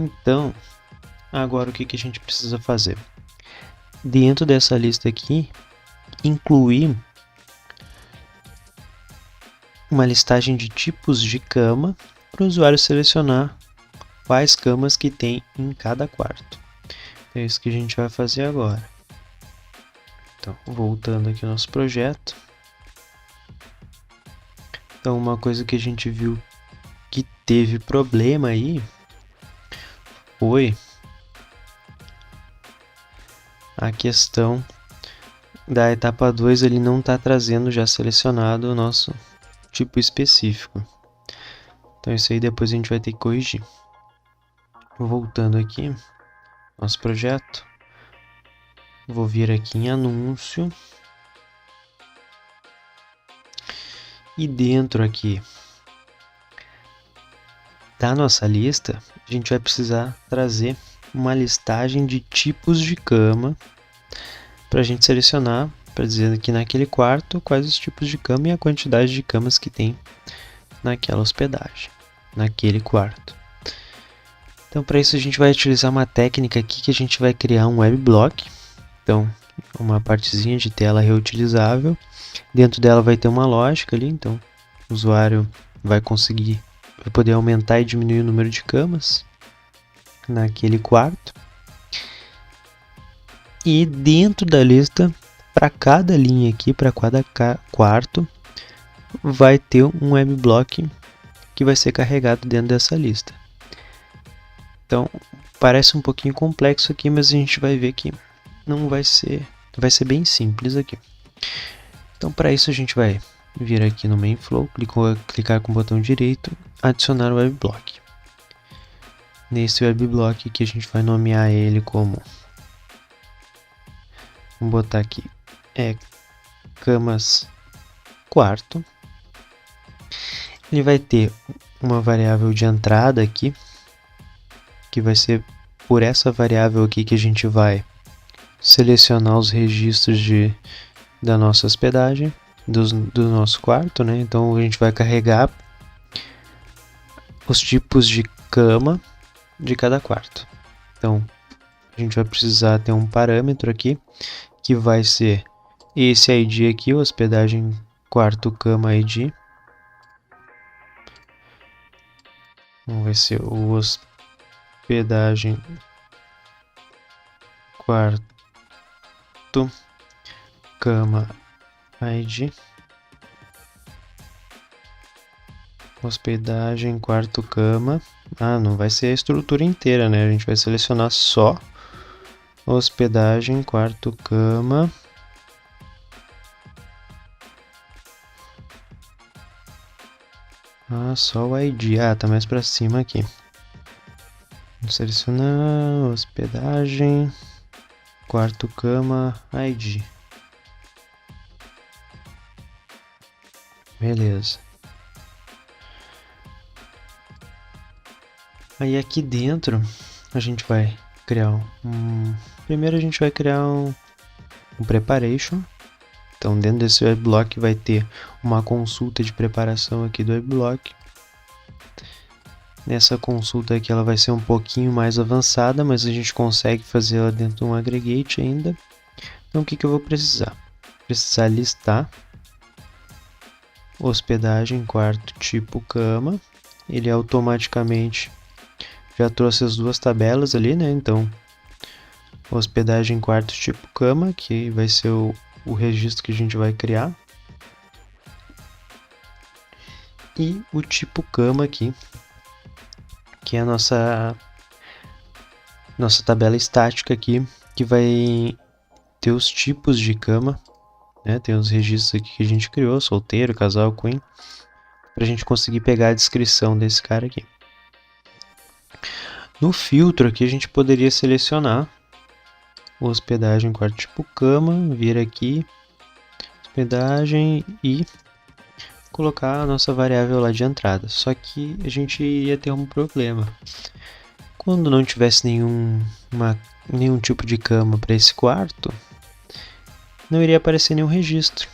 Então, agora o que a gente precisa fazer? Dentro dessa lista aqui, incluir uma listagem de tipos de cama para o usuário selecionar quais camas que tem em cada quarto. É isso que a gente vai fazer agora. Então, voltando aqui ao nosso projeto. Então, uma coisa que a gente viu que teve problema aí foi a questão da etapa 2, ele não está trazendo já selecionado o nosso tipo específico. Então isso aí depois a gente vai ter que corrigir. Voltando aqui, nosso projeto, vou vir aqui em anúncio. E dentro aqui da nossa lista, a gente vai precisar trazer uma listagem de tipos de cama para a gente selecionar, para dizer aqui naquele quarto quais os tipos de cama e a quantidade de camas que tem naquela hospedagem, naquele quarto. Então, para isso a gente vai utilizar uma técnica aqui que a gente vai criar um web block. Então, uma partezinha de tela reutilizável. Dentro dela vai ter uma lógica ali, então o usuário vai poder aumentar e diminuir o número de camas naquele quarto. E dentro da lista, para cada linha aqui, para cada quarto, vai ter um web block que vai ser carregado dentro dessa lista. Então, parece um pouquinho complexo aqui, mas a gente vai ver que não vai ser bem simples aqui. Então, para isso a gente vai vir aqui no main flow, clicar com o botão direito, adicionar o web block. Nesse web block aqui a gente vai nomear ele como, vamos botar aqui, camas quarto. Ele vai ter uma variável de entrada aqui, que vai ser por essa variável aqui que a gente vai selecionar os registros da nossa hospedagem, do nosso quarto, né? Então a gente vai carregar os tipos de cama de cada quarto. Então a gente vai precisar ter um parâmetro aqui que vai ser esse ID aqui, hospedagem quarto cama ID. Então vai ser o hospedagem quarto cama ID. Hospedagem quarto cama. Não vai ser a estrutura inteira, né? A gente vai selecionar só hospedagem quarto cama. Só o ID. Tá mais para cima aqui. Vamos selecionar hospedagem quarto cama ID. Beleza. Aí aqui dentro a gente vai criar primeiro a gente vai criar um preparation. Então dentro desse web block vai ter uma consulta de preparação aqui do web block. Nessa consulta aqui ela vai ser um pouquinho mais avançada, mas a gente consegue fazer ela dentro de um aggregate ainda. Então o que eu vou precisar? Precisar listar hospedagem quarto tipo cama. Ele automaticamente já trouxe as duas tabelas ali, né? Então hospedagem quarto tipo cama, que vai ser o registro que a gente vai criar. E o tipo cama aqui, que é a nossa tabela estática aqui, que vai ter os tipos de cama, né? Tem os registros aqui que a gente criou, solteiro, casal, queen, para a gente conseguir pegar a descrição desse cara aqui. No filtro aqui a gente poderia selecionar hospedagem quarto tipo cama, vir aqui, hospedagem e colocar a nossa variável lá de entrada. Só que a gente ia ter um problema. Quando não tivesse nenhum tipo de cama para esse quarto, não iria aparecer nenhum registro.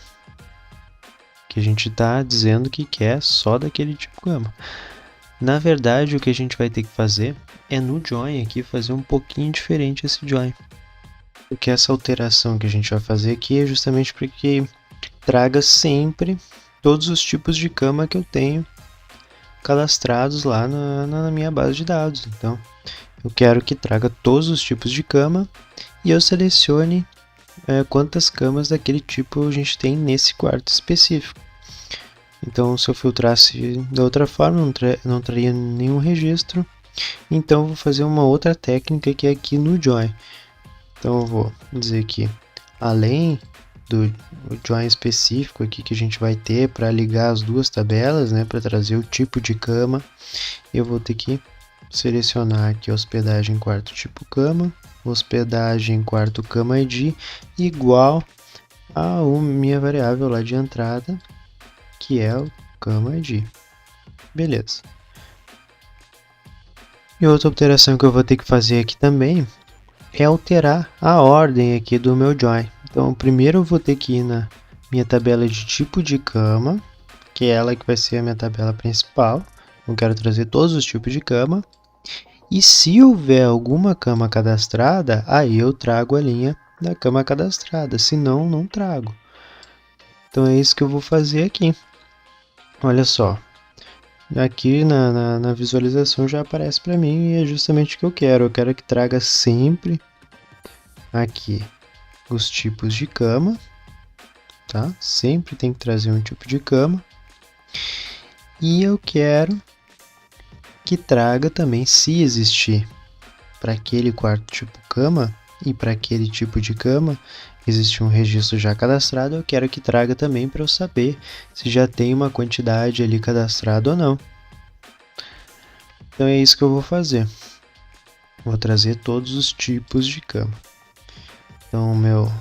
Que a gente está dizendo que quer só daquele tipo de cama. Na verdade, o que a gente vai ter que fazer é no join aqui fazer um pouquinho diferente esse join. Porque essa alteração que a gente vai fazer aqui é justamente para que traga sempre todos os tipos de cama que eu tenho cadastrados lá na minha base de dados. Então, eu quero que traga todos os tipos de cama e eu selecione quantas camas daquele tipo a gente tem nesse quarto específico. Então, se eu filtrasse da outra forma, não traria nenhum registro. Então, eu vou fazer uma outra técnica que é aqui no join. Então, eu vou dizer que além do join específico aqui que a gente vai ter para ligar as duas tabelas, né, para trazer o tipo de cama, eu vou ter que selecionar aqui hospedagem quarto tipo cama, hospedagem quarto cama ID igual a minha variável lá de entrada, que é o cama ID. Beleza. E outra alteração que eu vou ter que fazer aqui também é alterar a ordem aqui do meu join. Então, primeiro eu vou ter que ir na minha tabela de tipo de cama, que é ela que vai ser a minha tabela principal. Eu quero trazer todos os tipos de cama. E se houver alguma cama cadastrada, aí eu trago a linha da cama cadastrada, senão não trago. Então é isso que eu vou fazer aqui. Olha só, aqui na visualização já aparece para mim e é justamente o que eu quero. Eu quero que traga sempre aqui os tipos de cama, tá? Sempre tem que trazer um tipo de cama. E eu quero que traga também, se existir para aquele quarto tipo cama e para aquele tipo de cama, existe um registro já cadastrado, eu quero que traga também para eu saber se já tem uma quantidade ali cadastrada ou não. Então é isso que eu vou fazer. Vou trazer todos os tipos de cama. Então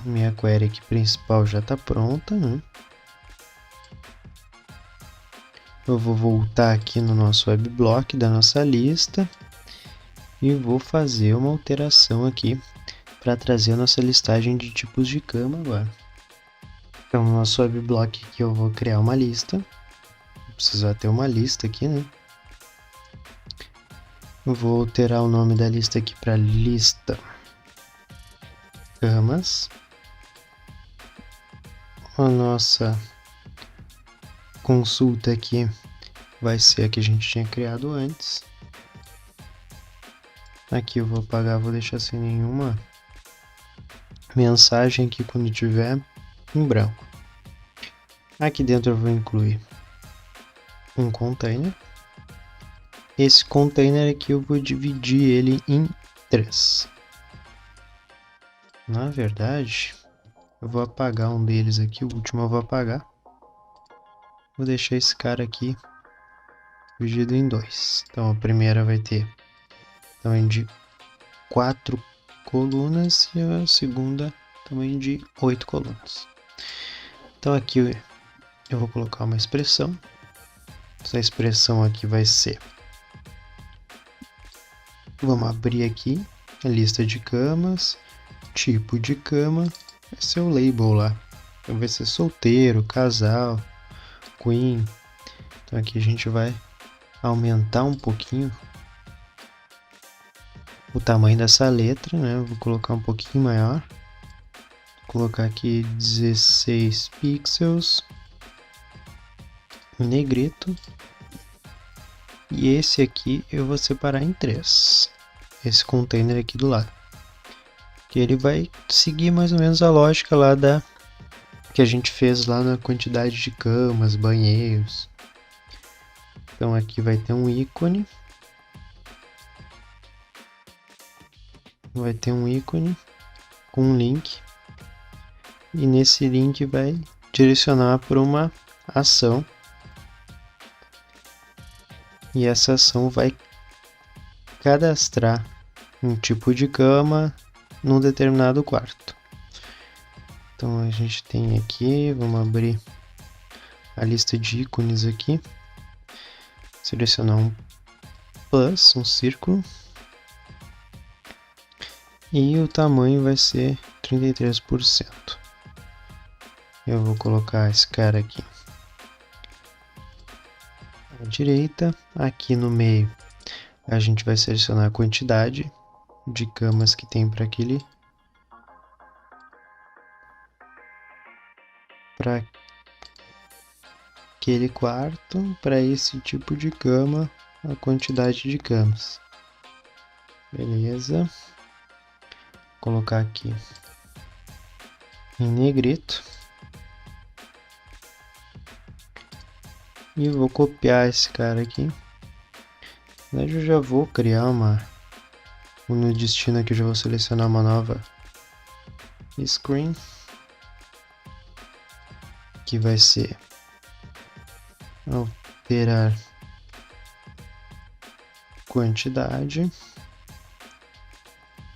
minha query aqui principal já está pronta, né? Eu vou voltar aqui no nosso webblock da nossa lista e vou fazer uma alteração aqui para trazer a nossa listagem de tipos de cama agora. Então, no nosso webblock aqui eu vou criar uma lista. Vou precisar ter uma lista aqui, né? Eu vou alterar o nome da lista aqui para lista camas. A nossa consulta aqui vai ser a que a gente tinha criado antes. Aqui eu vou apagar, vou deixar sem nenhuma mensagem aqui quando tiver em branco. Aqui dentro eu vou incluir um container. Esse container aqui eu vou dividir ele em 3. Na verdade, eu vou apagar um deles aqui, o último eu vou apagar. Vou deixar esse cara aqui dividido em 2. Então a primeira vai ter tamanho de 4 colunas e a segunda tamanho de 8 colunas. Então aqui eu vou colocar uma expressão. Essa expressão aqui vai ser, vamos abrir aqui a lista de camas, tipo de cama, vai ser o label lá. Então vai ser solteiro, casal, queen. Então aqui a gente vai aumentar um pouquinho o tamanho dessa letra, né? Eu vou colocar um pouquinho maior. Vou colocar aqui 16 pixels, em negrito. E esse aqui eu vou separar em 3. Esse container aqui do lado. Que ele vai seguir mais ou menos a lógica lá que a gente fez lá na quantidade de camas, banheiros. Então aqui vai ter um ícone. Vai ter um ícone com um link. E nesse link vai direcionar para uma ação. E essa ação vai cadastrar um tipo de cama num determinado quarto. Então a gente tem aqui, vamos abrir a lista de ícones aqui. Selecionar um plus, um círculo. E o tamanho vai ser 33%. Eu vou colocar esse cara aqui à direita. Aqui no meio a gente vai selecionar a quantidade de camas que tem para aquele quarto, para esse tipo de cama, a quantidade de camas. Beleza. Vou colocar aqui em negrito. E vou copiar esse cara aqui. Na verdade, eu já vou criar no destino aqui, eu já vou selecionar uma nova screen, que vai ser alterar quantidade.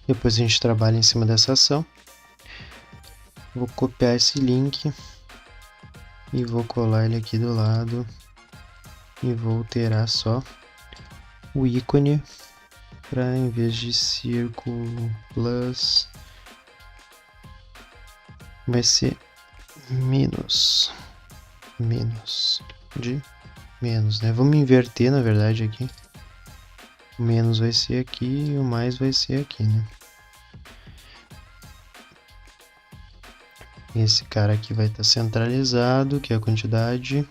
Depois a gente trabalha em cima dessa ação. Vou copiar esse link e vou colar ele aqui do lado e vou alterar só o ícone para, em vez de círculo plus, vai ser menos de menos, né? Vamos inverter, na verdade, aqui. O menos vai ser aqui e o mais vai ser aqui, né? Esse cara aqui vai estar centralizado, que é a quantidade.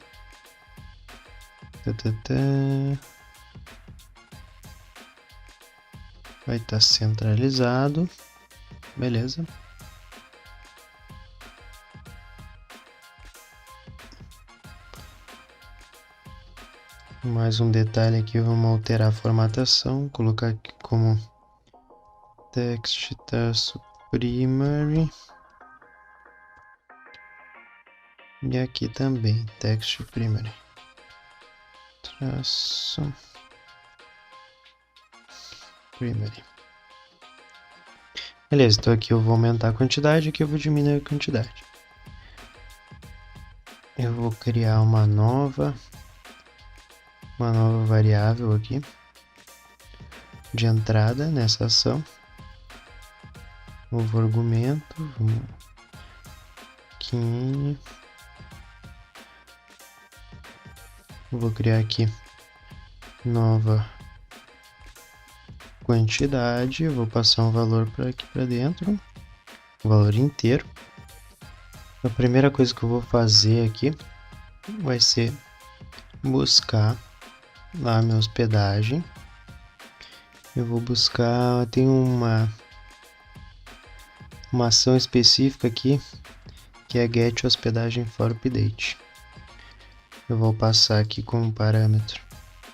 Vai estar centralizado. Beleza. Mais um detalhe aqui, vamos alterar a formatação, colocar aqui como text traço primary. E aqui também, text primary. Traço primary. Beleza, então aqui eu vou aumentar a quantidade, aqui eu vou diminuir a quantidade. Eu vou criar uma nova variável aqui de entrada nessa ação. Novo argumento, vamos aqui. Vou criar aqui nova quantidade, vou passar um valor para aqui para dentro, um valor inteiro. A primeira coisa que eu vou fazer aqui vai ser buscar lá minha hospedagem. Eu vou buscar, tem uma ação específica aqui que é get hospedagem for update. Eu vou passar aqui como parâmetro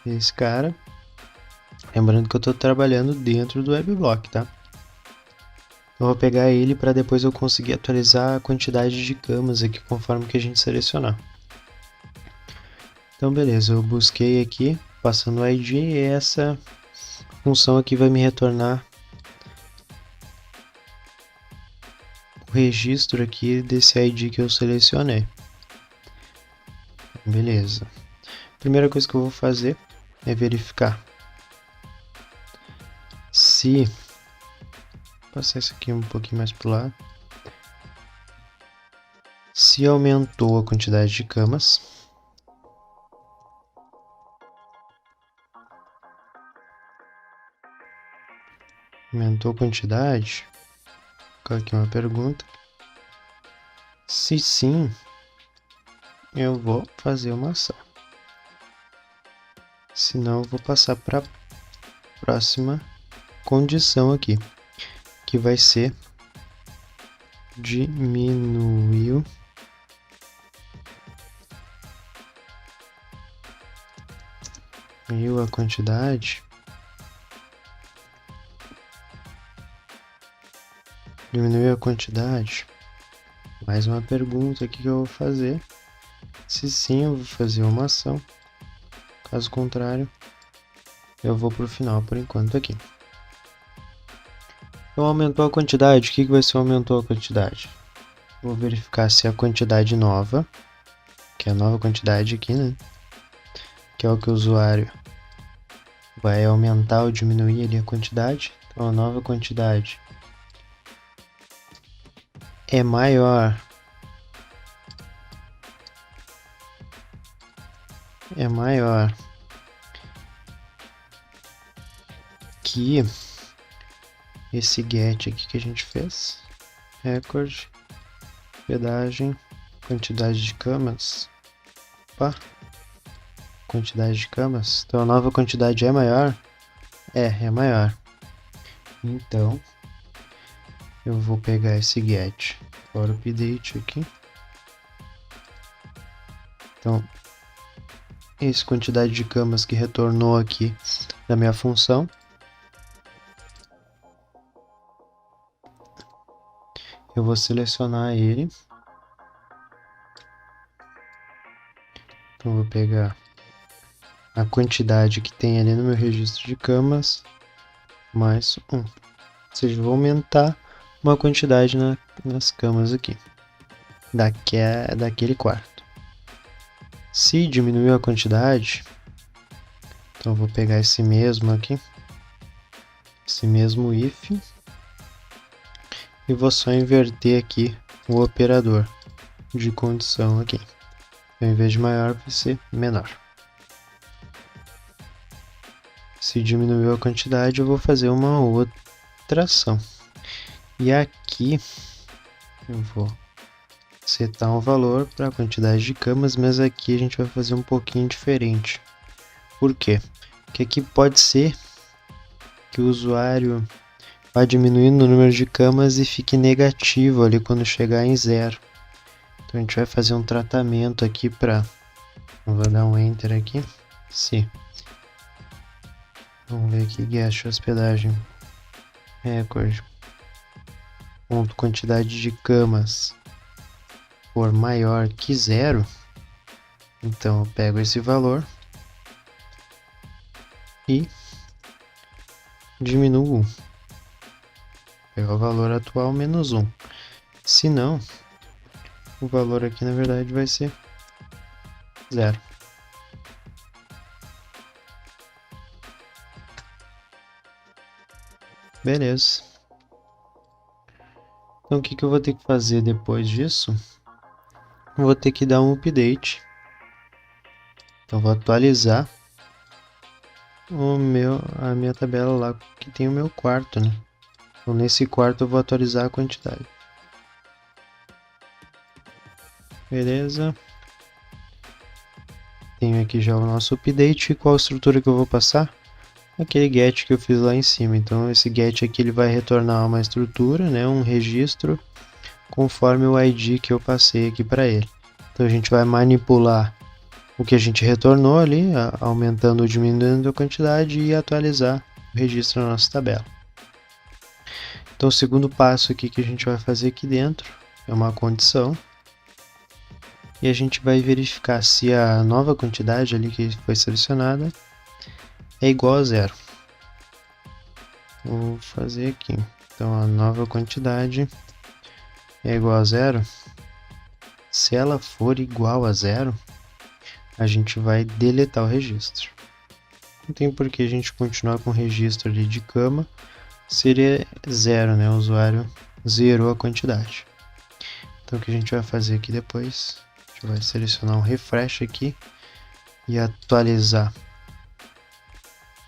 esse cara. Lembrando que eu estou trabalhando dentro do WebBlock, tá? Eu vou pegar ele para depois eu conseguir atualizar a quantidade de camas aqui conforme que a gente selecionar. Então beleza, eu busquei aqui, passando o ID, e essa função aqui vai me retornar o registro aqui desse ID que eu selecionei. Beleza. Primeira coisa que eu vou fazer é verificar se... Passar isso aqui um pouquinho mais para o lado. Se aumentou a quantidade de camas. Aumentou a quantidade. Vou colocar aqui uma pergunta. Se sim, eu vou fazer uma ação. Se não, eu vou passar para a próxima condição aqui, que vai ser diminuiu a quantidade. Diminuiu a quantidade. Mais uma pergunta aqui que eu vou fazer. Se sim, eu vou fazer uma ação. Caso contrário, eu vou para o final por enquanto aqui. Então aumentou a quantidade. O que vai ser aumentou a quantidade? Vou verificar se a quantidade nova, que é a nova quantidade aqui, né? Que é o que o usuário vai aumentar ou diminuir ali a quantidade. Então a nova quantidade é maior aqui, esse get aqui que a gente fez, record, hospedagem, quantidade de camas, opa, quantidade de camas, então a nova quantidade é maior? É maior. Então, eu vou pegar esse get for update aqui. Então, essa quantidade de camas que retornou aqui da minha função. Eu vou selecionar ele. Então, vou pegar a quantidade que tem ali no meu registro de camas, mais 1. Ou seja, vou aumentar uma quantidade nas camas aqui, daquele quarto. Se diminuiu a quantidade, então eu vou pegar esse mesmo aqui, esse mesmo if, e vou só inverter aqui o operador de condição aqui. Então, em vez de maior, vai ser menor. Se diminuiu a quantidade, eu vou fazer uma outra ação. E aqui eu vou setar um valor para a quantidade de camas, mas aqui a gente vai fazer um pouquinho diferente. Por quê? Porque aqui pode ser que o usuário vá diminuindo o número de camas e fique negativo ali quando chegar em 0. Então a gente vai fazer um tratamento aqui para... Eu vou dar um enter aqui. Sim. Vamos ver aqui, guest hospedagem, record, ponto quantidade de camas for maior que 0, então eu pego esse valor e diminuo 1. Pego o valor atual menos 1. Se não, o valor aqui na verdade vai ser 0. Beleza. Então o que eu vou ter que fazer depois disso? Eu vou ter que dar um update. Então vou atualizar a minha tabela lá que tem o meu quarto, né? Então nesse quarto eu vou atualizar a quantidade. Beleza. Tenho aqui já o nosso update. E qual estrutura que eu vou passar? Aquele get que eu fiz lá em cima. Então esse get aqui ele vai retornar uma estrutura, né, um registro, conforme o ID que eu passei aqui para ele. Então a gente vai manipular o que a gente retornou ali, aumentando ou diminuindo a quantidade e atualizar o registro na nossa tabela. Então o segundo passo aqui que a gente vai fazer aqui dentro é uma condição. E a gente vai verificar se a nova quantidade ali que foi selecionada é igual a 0. Vou fazer aqui. Então a nova quantidade é igual a 0. Se ela for igual a 0, a gente vai deletar o registro. Não tem por que a gente continuar com o registro ali de cama. Seria 0, né? O usuário zerou a quantidade. Então o que a gente vai fazer aqui depois? A gente vai selecionar um refresh aqui e atualizar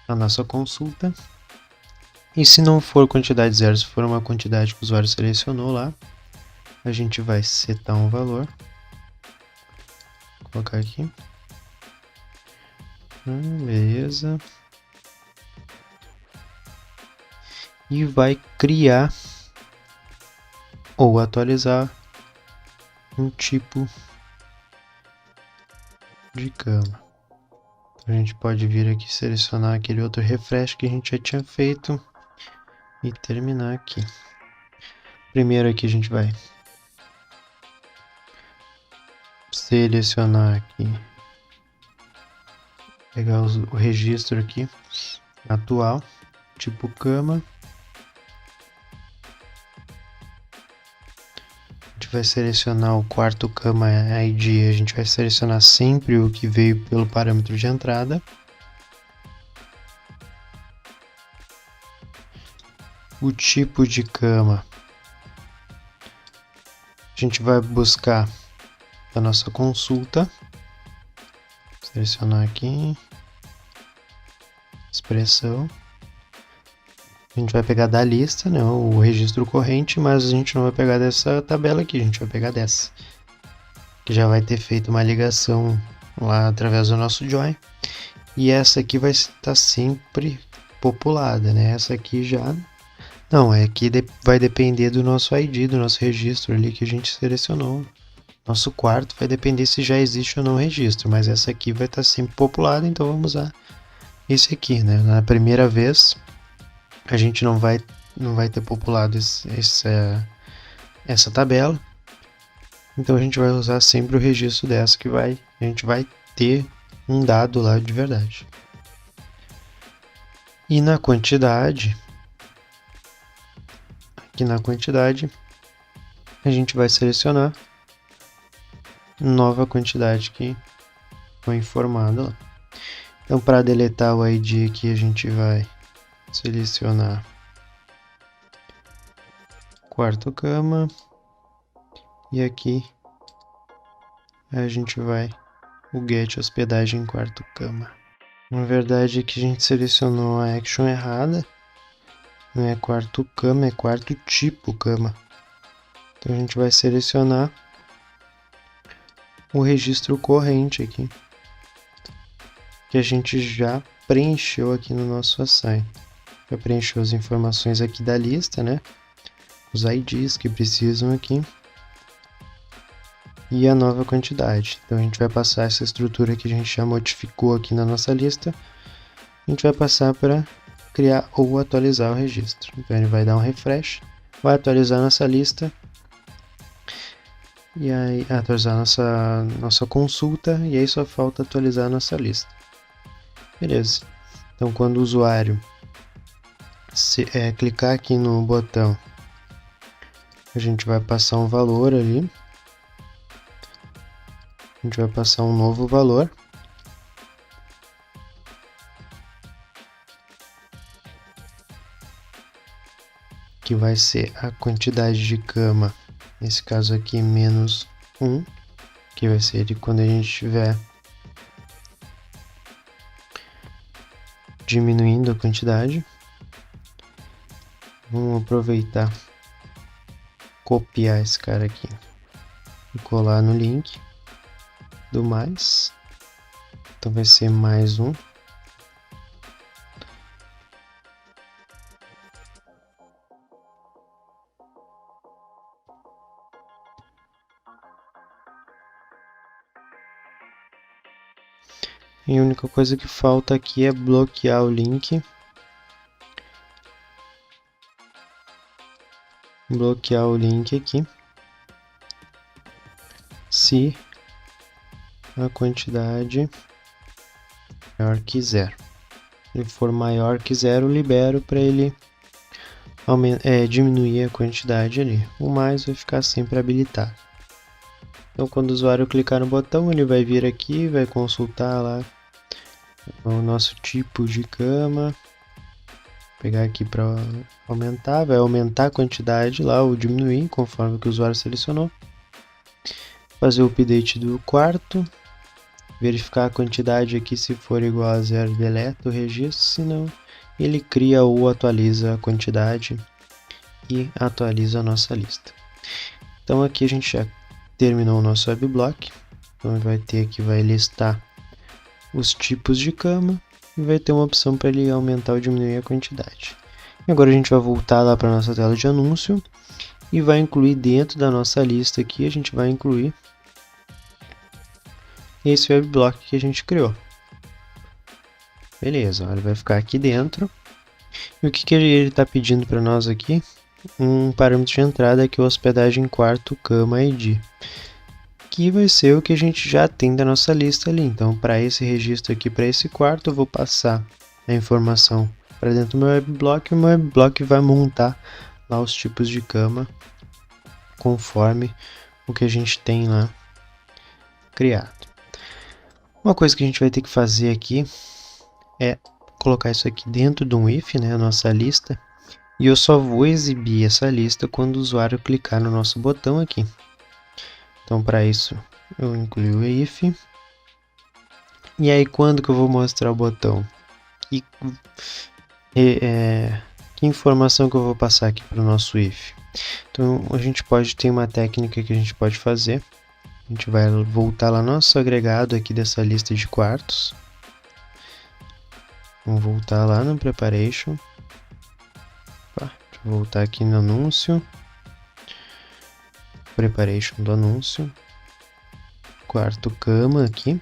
a nossa consulta. E se não for quantidade 0, se for uma quantidade que o usuário selecionou lá, a gente vai setar um valor. Vou colocar aqui. Beleza. E vai criar ou atualizar um tipo de cama. Então, a gente pode vir aqui selecionar aquele outro refresh que a gente já tinha feito e terminar aqui. Primeiro aqui a gente vai selecionar aqui, pegar o registro aqui atual, tipo cama. A gente vai selecionar o quarto cama ID, a gente vai selecionar sempre o que veio pelo parâmetro de entrada. O tipo de cama, a gente vai buscar a nossa consulta, selecionar aqui, expressão, A gente vai pegar da lista, né, o registro corrente, mas a gente não vai pegar dessa tabela aqui, a gente vai pegar dessa. Que já vai ter feito uma ligação lá através do nosso join. E essa aqui vai estar sempre populada, né? Essa aqui já... Não, é que vai depender do nosso ID, do nosso registro ali que a gente selecionou. Nosso quarto vai depender se já existe ou não o registro, mas essa aqui vai estar sempre populada, então vamos usar esse aqui, né? Na primeira vez, a gente não vai ter populado essa tabela, então a gente vai usar sempre o registro dessa que a gente vai ter um dado lá de verdade. E na quantidade, aqui na quantidade, a gente vai selecionar nova quantidade que foi informada lá. Então, para deletar o ID aqui, a gente vai selecionar quarto cama e aqui a gente vai o get hospedagem quarto cama. Na verdade, aqui a gente selecionou a action errada, não é quarto cama, é quarto tipo cama. Então a gente vai selecionar o registro corrente aqui, que a gente já preencheu aqui no nosso assign. Já preencheu as informações aqui da lista, né? Os IDs que precisam aqui. E a nova quantidade. Então a gente vai passar essa estrutura que a gente já modificou aqui na nossa lista. A gente vai passar para criar ou atualizar o registro. Então ele vai dar um refresh, vai atualizar nossa lista. E aí atualizar nossa consulta, e aí só falta atualizar a nossa lista. Beleza. Então quando o usuário clicar aqui no botão, a gente vai passar um valor ali. A gente vai passar um novo valor. Que vai ser a quantidade de cama, nesse caso aqui, menos 1, que vai ser de quando a gente estiver diminuindo a quantidade. Vamos aproveitar, copiar esse cara aqui e colar no link do mais. Então vai ser mais 1. E a única coisa que falta aqui é bloquear o link. Bloquear o link aqui. Se a quantidade é maior que 0. Se ele for maior que 0, libero para ele diminuir a quantidade ali. O mais vai ficar sempre habilitado. Então quando o usuário clicar no botão, ele vai vir aqui, vai consultar lá o nosso tipo de cama. Vou pegar aqui para aumentar, vai aumentar a quantidade lá ou diminuir conforme que o usuário selecionou. Fazer o update do quarto, verificar a quantidade aqui, se for igual a 0, deleta o registro, senão ele cria ou atualiza a quantidade e atualiza a nossa lista. Então aqui a gente já terminou o nosso webblock. Então vai ter aqui, vai listar os tipos de cama e vai ter uma opção para ele aumentar ou diminuir a quantidade. E agora a gente vai voltar lá para nossa tela de anúncio e vai incluir dentro da nossa lista aqui, a gente vai incluir esse webblock que a gente criou. Beleza, ele vai ficar aqui dentro. E o que ele está pedindo para nós aqui? Um parâmetro de entrada que é o hospedagem quarto cama ID, que vai ser o que a gente já tem da nossa lista ali. Então, para esse registro aqui, para esse quarto, eu vou passar a informação para dentro do meu webblock, e o meu webblock vai montar lá os tipos de cama conforme o que a gente tem lá criado. Uma coisa que a gente vai ter que fazer aqui é colocar isso aqui dentro de um if, né, a nossa lista, e eu só vou exibir essa lista quando o usuário clicar no nosso botão aqui. Então, para isso, eu incluo o if. E aí, quando que eu vou mostrar o botão? Que informação que eu vou passar aqui para o nosso if? Então, a gente pode ter uma técnica que a gente pode fazer. A gente vai voltar lá no nosso agregado aqui dessa lista de quartos. Vamos voltar lá no Preparation. Deixa eu voltar aqui no anúncio. Preparation do anúncio. Quarto cama aqui,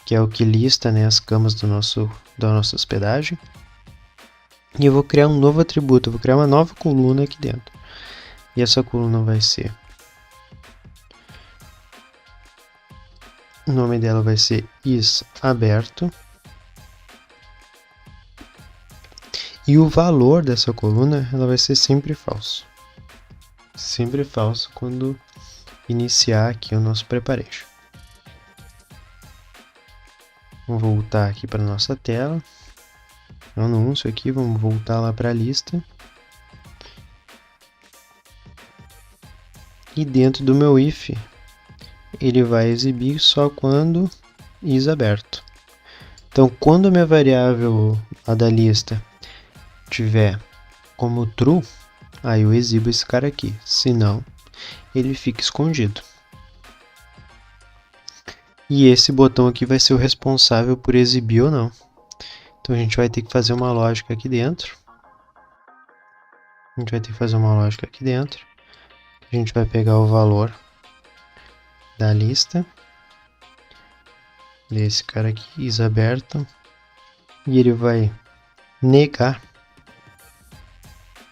que é o que lista, né, as camas da nossa hospedagem. E eu vou criar um novo atributo, eu vou criar uma nova coluna aqui dentro. E essa coluna vai ser... O nome dela vai ser isAberto. E o valor dessa coluna, ela vai ser sempre falso. Sempre falso quando iniciar aqui o nosso preparation. Vamos voltar aqui para nossa tela. Anúncio aqui, vamos voltar lá para a lista. E dentro do meu if, ele vai exibir só quando isAberto. Então, quando a minha variável, a da lista, tiver como true, aí eu exibo esse cara aqui. Se não, ele fica escondido. E esse botão aqui vai ser o responsável por exibir ou não. Então a gente vai ter que fazer uma lógica aqui dentro. A gente vai pegar o valor da lista desse cara aqui, isAberto, e ele vai negar.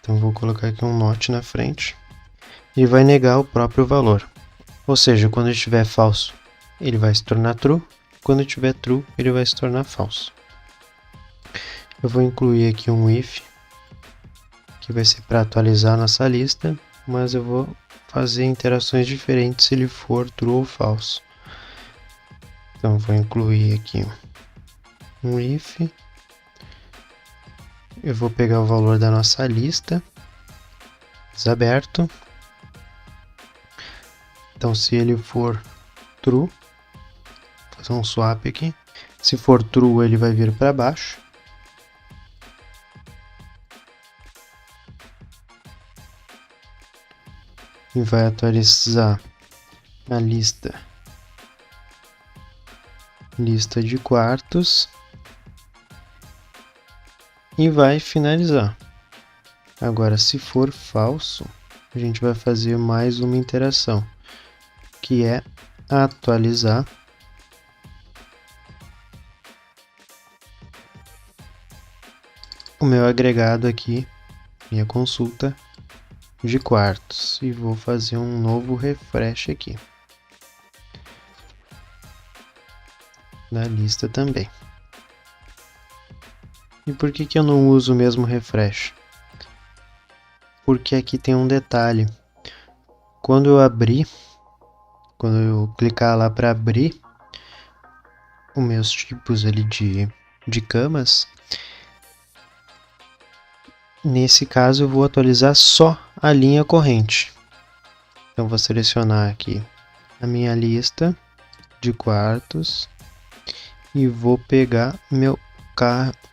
Então vou colocar aqui um not na frente. Ele vai negar o próprio valor. Ou seja, quando estiver falso, ele vai se tornar true. Quando estiver true, ele vai se tornar falso. Eu vou incluir aqui um if, que vai ser para atualizar nossa lista, mas eu vou fazer interações diferentes se ele for true ou falso. Então vou incluir aqui um if. Eu vou pegar o valor da nossa lista, isAberto. Então se ele for true, vou fazer um swap aqui. Se for true, ele vai vir para baixo. E vai atualizar a lista de quartos e vai finalizar. Agora, se for falso, a gente vai fazer mais uma interação, que é atualizar o meu agregado aqui, minha consulta de quartos, e vou fazer um novo refresh aqui na lista também. E por que eu não uso o mesmo refresh? Porque aqui tem um detalhe. Quando eu clicar lá para abrir os meus tipos ali de camas, nesse caso eu vou atualizar só a linha corrente. Então vou selecionar aqui a minha lista de quartos e vou pegar meu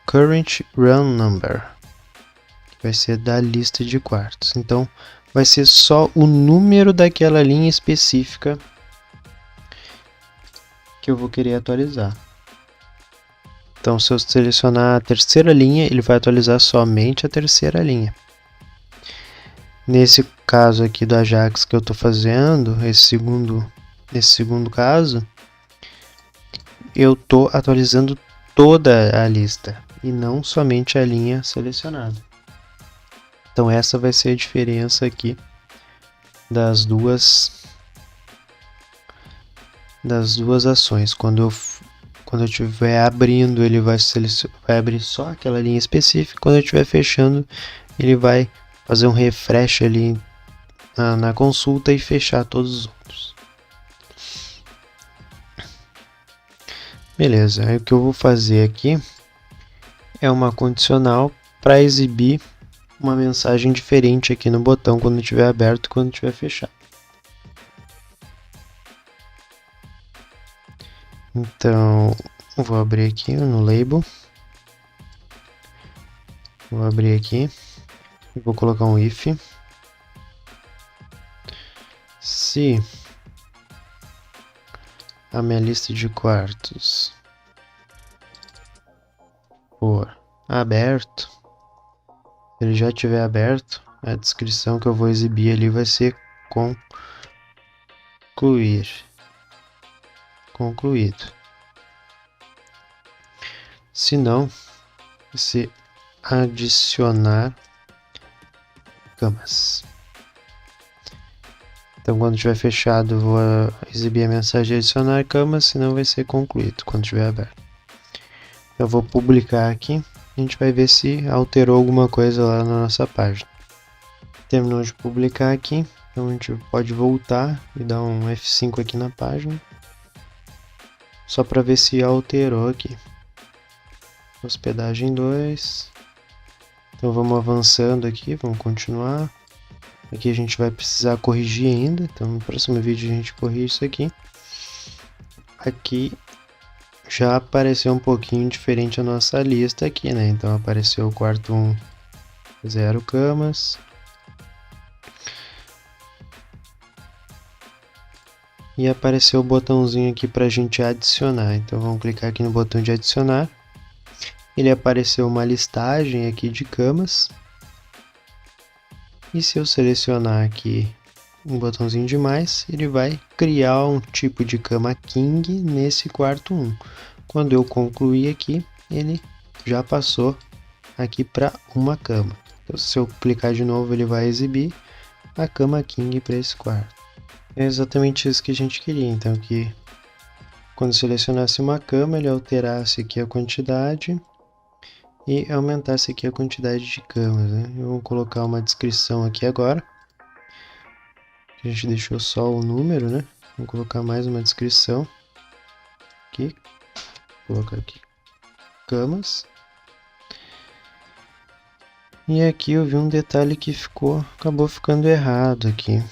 current run number, que vai ser da lista de quartos. Então vai ser só o número daquela linha específica que eu vou querer atualizar. Então, se eu selecionar a terceira linha, ele vai atualizar somente a terceira linha. Nesse caso aqui do Ajax que eu estou fazendo, esse segundo caso, eu estou atualizando toda a lista e não somente a linha selecionada. Então essa vai ser a diferença aqui das duas ações. Quando eu estiver abrindo, ele vai abrir só aquela linha específica. Quando eu estiver fechando, ele vai fazer um refresh ali na consulta e fechar todos os outros. Beleza, aí o que eu vou fazer aqui é uma condicional para exibir uma mensagem diferente aqui no botão quando estiver aberto e quando estiver fechado. Então, vou abrir aqui no label. Vou abrir aqui Vou colocar um if. Se a minha lista de quartos for aberto, se ele já estiver aberto, a descrição que eu vou exibir ali vai ser concluído. Se não, se adicionar camas. Então, quando estiver fechado, eu vou exibir a mensagem adicionar camas, senão vai ser concluído quando estiver aberto. Eu vou publicar aqui, a gente vai ver se alterou alguma coisa lá na nossa página. Terminou de publicar aqui, então a gente pode voltar e dar um F5 aqui na página, só para ver se alterou aqui. Hospedagem 2. Então vamos avançando aqui, vamos continuar. Aqui a gente vai precisar corrigir ainda, então no próximo vídeo a gente corrige isso aqui. Aqui já apareceu um pouquinho diferente a nossa lista aqui, né? Então apareceu o quarto 1, 0 camas. E apareceu o botãozinho aqui para a gente adicionar. Então vamos clicar aqui no botão de adicionar. Ele apareceu uma listagem aqui de camas. E se eu selecionar aqui um botãozinho de mais, ele vai criar um tipo de cama king nesse quarto 1. Quando eu concluir aqui, ele já passou aqui para uma cama. Então, se eu clicar de novo, ele vai exibir a cama king para esse quarto. É exatamente isso que a gente queria, então que quando selecionasse uma cama, ele alterasse aqui a quantidade e aumentasse aqui a quantidade de camas, né? Eu vou colocar uma descrição aqui agora. A gente deixou só o número, né? Vou colocar mais uma descrição aqui. Vou colocar aqui camas. E aqui eu vi um detalhe que acabou ficando errado aqui.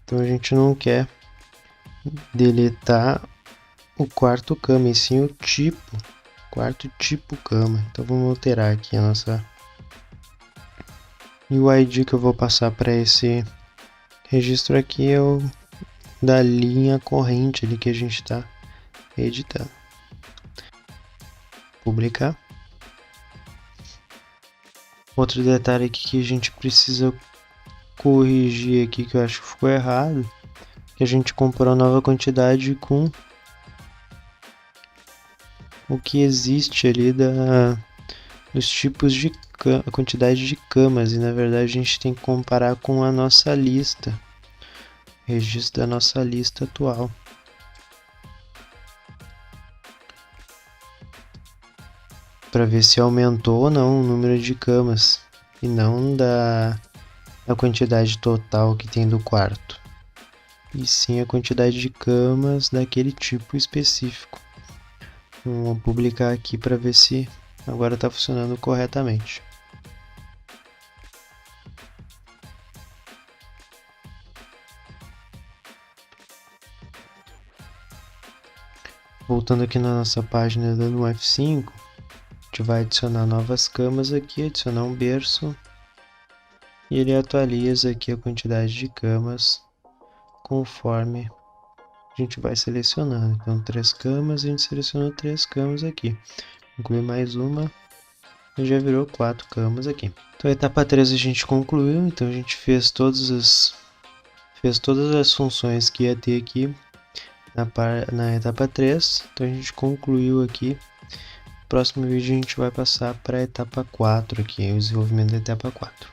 Então a gente não quer deletar o quarto cama, e sim o tipo, quarto tipo cama. Então vamos alterar aqui a nossa... E o ID que eu vou passar para esse registro aqui é o da linha corrente ali que a gente está editando. Publicar. Outro detalhe aqui que a gente precisa corrigir aqui, que eu acho que ficou errado, que a gente comprou a nova quantidade com o que existe ali dos tipos de a quantidade de camas, e na verdade a gente tem que comparar com a nossa lista, registro da nossa lista atual. Para ver se aumentou ou não o número de camas, e não da quantidade total que tem do quarto, e sim a quantidade de camas daquele tipo específico. Vamos publicar aqui para ver se agora está funcionando corretamente. Voltando aqui na nossa página, dando um F5, a gente vai adicionar novas camas aqui, adicionar um berço, e ele atualiza aqui a quantidade de camas conforme a gente vai selecionando. Então 3 camas, a gente selecionou 3 camas aqui. Incluir mais uma, e já virou 4 camas aqui. Então a etapa 3 a gente concluiu, então a gente fez todas as funções que ia ter aqui na etapa 3, então a gente concluiu aqui. No próximo vídeo a gente vai passar para a etapa 4 aqui, o desenvolvimento da etapa 4.